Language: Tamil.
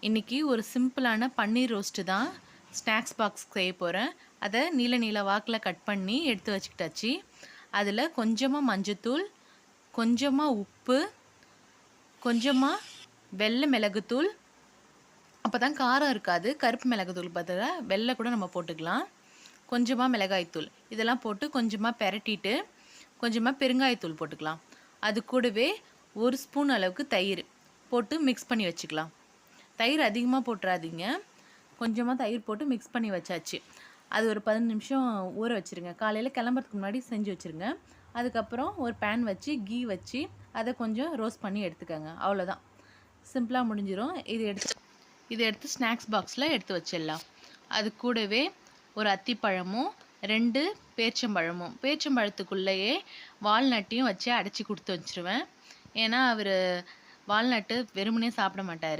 இன்றைக்கி ஒரு சிம்பிளான பன்னீர் ரோஸ்ட்டு தான் ஸ்நாக்ஸ் பாக்ஸ் செய்ய போகிறேன். அதை நீல நீல வாக்கில் கட் பண்ணி எடுத்து வச்சுக்கிட்டாச்சு. அதில் கொஞ்சமாக மஞ்சத்தூள், கொஞ்சமாக உப்பு, கொஞ்சமாக வெள்ளை மிளகுத்தூள், அப்போ தான் காரம் இருக்காது. கருப்பு மிளகுத்தூள் பதிலாக வெள்ளை கூட நம்ம போட்டுக்கலாம். கொஞ்சமாக மிளகாய்த்தூள் இதெல்லாம் போட்டு கொஞ்சமாக பெரட்டிட்டு கொஞ்சமாக பெருங்காயத்தூள் போட்டுக்கலாம். அது கூடவே 1 ஸ்பூன் அளவுக்கு தயிர் போட்டு மிக்ஸ் பண்ணி வச்சுக்கலாம். தயிர் அதிகமாக போட்டுறாதீங்க, கொஞ்சமாக தயிர் போட்டு மிக்ஸ் பண்ணி வச்சாச்சு. அது ஒரு 15 நிமிஷம் ஊற வச்சுருங்க. காலையில் கிளம்புறதுக்கு முன்னாடி செஞ்சு வச்சுருங்க. அதுக்கப்புறம் ஒரு பேன் வச்சு கீ வச்சு அதை கொஞ்சம் ரோஸ்ட் பண்ணி எடுத்துக்கோங்க. அவ்வளோதான், சிம்பிளாக முடிஞ்சிடும். இதை எடுத்து ஸ்நாக்ஸ் பாக்ஸில் எடுத்து வச்சிடலாம். அது கூடவே ஒரு அத்திப்பழமும் 2 பேரிச்சம்பழமும், பேரிச்சம்பழத்துக்குள்ளேயே வால்நட்டையும் வச்சு அடைச்சி கொடுத்து வச்சுருவேன். ஏன்னா அவர் வால்நட்டு வெறுமனே சாப்பிட மாட்டார்.